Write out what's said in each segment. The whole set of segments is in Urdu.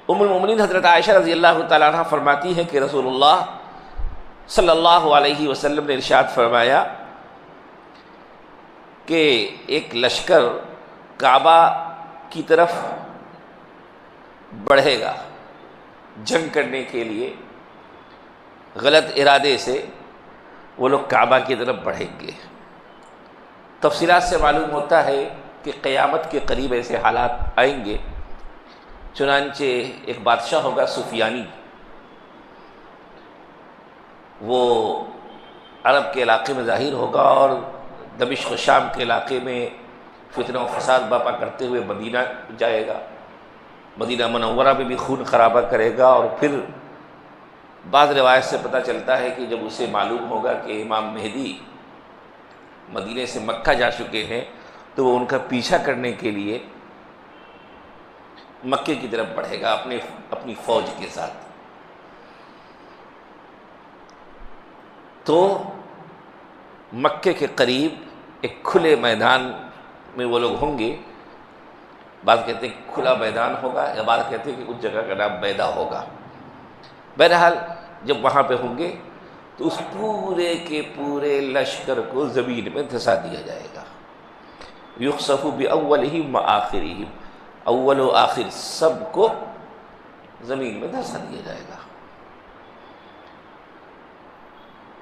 ام المؤمنین حضرت عائشہ رضی اللہ تعالیٰ عنہ فرماتی ہیں کہ رسول اللہ صلی اللہ علیہ وسلم نے ارشاد فرمایا کہ ایک لشکر کعبہ کی طرف بڑھے گا جنگ کرنے کے لیے، غلط ارادے سے وہ لوگ کعبہ کی طرف بڑھیں گے۔ تفصیلات سے معلوم ہوتا ہے کہ قیامت کے قریب ایسے حالات آئیں گے، چنانچہ ایک بادشاہ ہوگا سفیانی، وہ عرب کے علاقے میں ظاہر ہوگا اور دمشق و شام کے علاقے میں فتنہ و فساد برپا کرتے ہوئے مدینہ جائے گا، مدینہ منورہ میں بھی خون خرابہ کرے گا، اور پھر بعض روایت سے پتہ چلتا ہے کہ جب اسے معلوم ہوگا کہ امام مہدی مدینے سے مکہ جا چکے ہیں تو وہ ان کا پیچھا کرنے کے لیے مکے کی طرف بڑھے گا اپنی فوج کے ساتھ۔ تو مکے کے قریب ایک کھلے میدان میں وہ لوگ ہوں گے، بعض کہتے ہیں کھلا میدان ہوگا، یا بعض کہتے ہیں کہ اس جگہ کا نام بیدا ہوگا۔ بہرحال جب وہاں پہ ہوں گے تو اس پورے کے پورے لشکر کو زمین میں دھسا دیا جائے گا۔ یخسف باولہم وآخرہم، اول و آخر سب کو زمین میں دھسا دیا جائے گا۔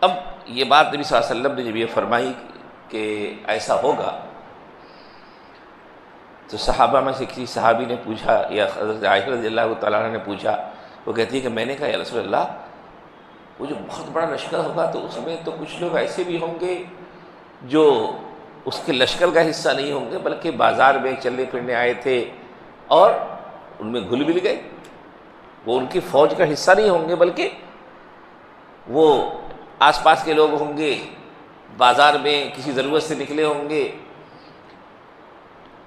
اب یہ بات نبی صلی اللہ علیہ وسلم نے جب یہ فرمائی کہ ایسا ہوگا تو صحابہ میں سے کسی صحابی نے پوچھا، یا حضرت عائشہ رضی اللہ تعالیٰ عنہ نے پوچھا، وہ کہتی ہے کہ میں نے کہا یا رسول اللہ، وہ جو بہت بڑا لشکر ہوگا تو اس میں تو کچھ لوگ ایسے بھی ہوں گے جو اس کے لشکر کا حصہ نہیں ہوں گے، بلکہ بازار میں چلنے پھرنے آئے تھے اور ان میں گھل مل گئے، وہ ان کی فوج کا حصہ نہیں ہوں گے، بلکہ وہ آس پاس کے لوگ ہوں گے، بازار میں کسی ضرورت سے نکلے ہوں گے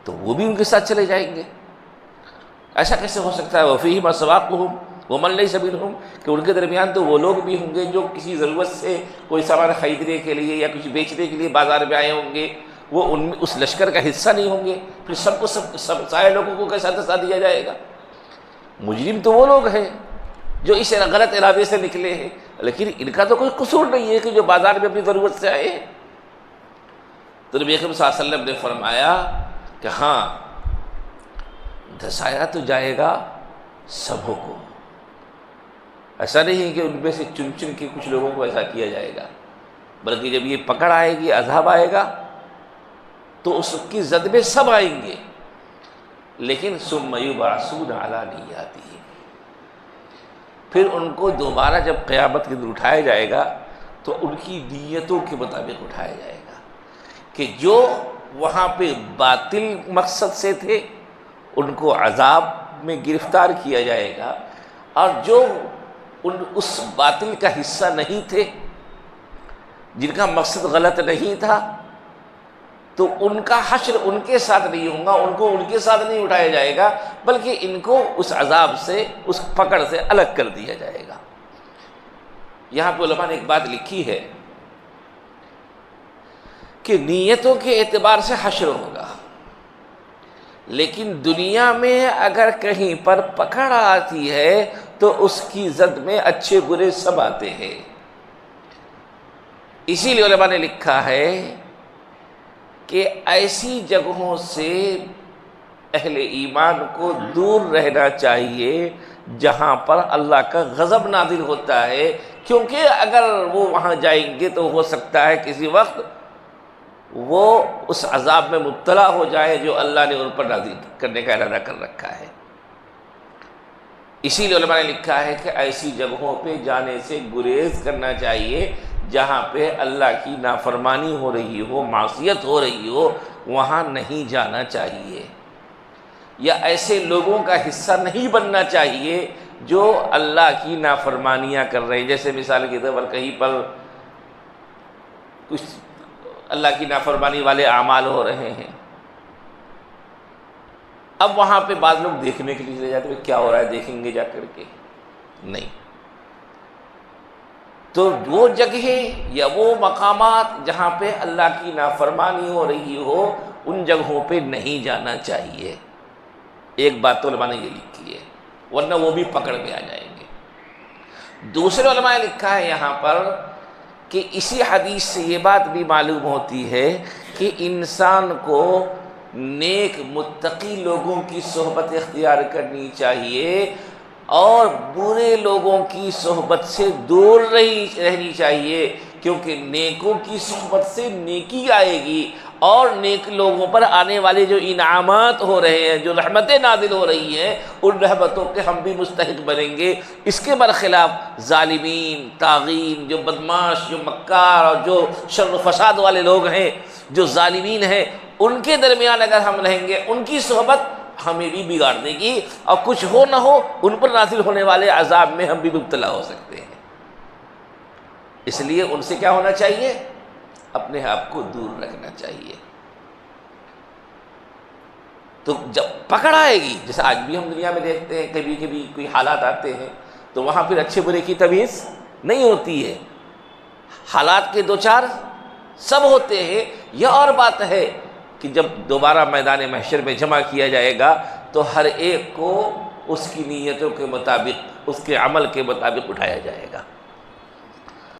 تو وہ بھی ان کے ساتھ چلے جائیں گے۔ ایسا کیسے ہو سکتا ہے؟ وَفِيهِمْ أَسْوَاقُهُمْ وَمَنْ لَيْسَ مِنْهُمْ، کہ ان کے درمیان تو وہ لوگ بھی ہوں گے جو کسی ضرورت سے کوئی سامان خریدنے کے لیے یا کچھ بیچنے کے لیے بازار میں آئے ہوں گے، وہ ان میں اس لشکر کا حصہ نہیں ہوں گے، پھر سب سارے لوگوں کو کیسا دھسا دیا جائے گا؟ مجرم تو وہ لوگ ہیں جو اس غلط ارادے سے نکلے ہیں، لیکن ان کا تو کوئی قصور نہیں ہے کہ جو بازار میں اپنی ضرورت سے آئے ہیں۔ تو نبی اکرم صلی اللہ علیہ وسلم نے فرمایا کہ ہاں، دھسایا تو جائے گا سبوں کو، ایسا نہیں ہے کہ ان میں سے چن چن کے کچھ لوگوں کو ایسا کیا جائے گا، بلکہ جب یہ پکڑ آئے گی، عذاب آئے گا تو اس کی زد میں سب آئیں گے، لیکن ثم یبعثون علی نیاتہم، پھر ان کو دوبارہ جب قیامت کے دن اٹھایا جائے گا تو ان کی نیتوں کے مطابق اٹھایا جائے گا، کہ جو وہاں پہ باطل مقصد سے تھے ان کو عذاب میں گرفتار کیا جائے گا، اور جو اس باطل کا حصہ نہیں تھے، جن کا مقصد غلط نہیں تھا، تو ان کا حشر ان کے ساتھ نہیں ہوگا، ان کو ان کے ساتھ نہیں اٹھایا جائے گا، بلکہ ان کو اس عذاب سے، اس پکڑ سے الگ کر دیا جائے گا۔ یہاں پہ علماء نے ایک بات لکھی ہے کہ نیتوں کے اعتبار سے حشر ہوگا، لیکن دنیا میں اگر کہیں پر پکڑ آتی ہے تو اس کی زد میں اچھے برے سب آتے ہیں۔ اسی لیے علماء نے لکھا ہے کہ ایسی جگہوں سے اہل ایمان کو دور رہنا چاہیے جہاں پر اللہ کا غضب نازل ہوتا ہے، کیونکہ اگر وہ وہاں جائیں گے تو ہو سکتا ہے کسی وقت وہ اس عذاب میں مبتلا ہو جائے جو اللہ نے ان پر نازل کرنے کا ارادہ کر رکھا ہے۔ اسی لیے علماء نے لکھا ہے کہ ایسی جگہوں پہ جانے سے گریز کرنا چاہیے جہاں پہ اللہ کی نافرمانی ہو رہی ہو، معصیت ہو رہی ہو، وہاں نہیں جانا چاہیے، یا ایسے لوگوں کا حصہ نہیں بننا چاہیے جو اللہ کی نافرمانیاں کر رہے ہیں۔ جیسے مثال کے طور پر کہیں پر کچھ اللہ کی نافرمانی والے اعمال ہو رہے ہیں، اب وہاں پہ بعض لوگ دیکھنے کے لیے چلے جاتے ہیں، کیا ہو رہا ہے دیکھیں گے جا کر کے، نہیں۔ تو وہ جگہیں یا وہ مقامات جہاں پہ اللہ کی نافرمانی ہو رہی ہو، ان جگہوں پہ نہیں جانا چاہیے۔ ایک بات تو علماء نے یہ لکھی ہے۔ ورنہ وہ بھی پکڑ میں آ جائیں گے۔ دوسرے علماء نے لکھا ہے یہاں پر کہ اسی حدیث سے یہ بات بھی معلوم ہوتی ہے کہ انسان کو نیک متقی لوگوں کی صحبت اختیار کرنی چاہیے اور برے لوگوں کی صحبت سے دور رہنی چاہیے، کیونکہ نیکوں کی صحبت سے نیکی آئے گی، اور نیک لوگوں پر آنے والے جو انعامات ہو رہے ہیں، جو رحمتیں نازل ہو رہی ہیں، ان رحمتوں کے ہم بھی مستحق بنیں گے۔ اس کے برخلاف ظالمین، طاغین، جو بدماش، جو مکار اور جو شر و فساد والے لوگ ہیں، جو ظالمین ہیں، ان کے درمیان اگر ہم رہیں گے، ان کی صحبت ہمیں بھی بگاڑ دے گی، اور کچھ ہو نہ ہو ان پر نازل ہونے والے عذاب میں ہم بھی مبتلا ہو سکتے ہیں۔ اس لیے ان سے کیا ہونا چاہیے؟ اپنے آپ کو دور رکھنا چاہیے۔ تو جب پکڑ آئے گی، جیسے آج بھی ہم دنیا میں دیکھتے ہیں، کبھی کبھی کوئی حالات آتے ہیں تو وہاں پھر اچھے برے کی تمیز نہیں ہوتی ہے، حالات کے دو چار سب ہوتے ہیں۔ یہ اور بات ہے کہ جب دوبارہ میدان محشر میں جمع کیا جائے گا تو ہر ایک کو اس کی نیتوں کے مطابق، اس کے عمل کے مطابق اٹھایا جائے گا۔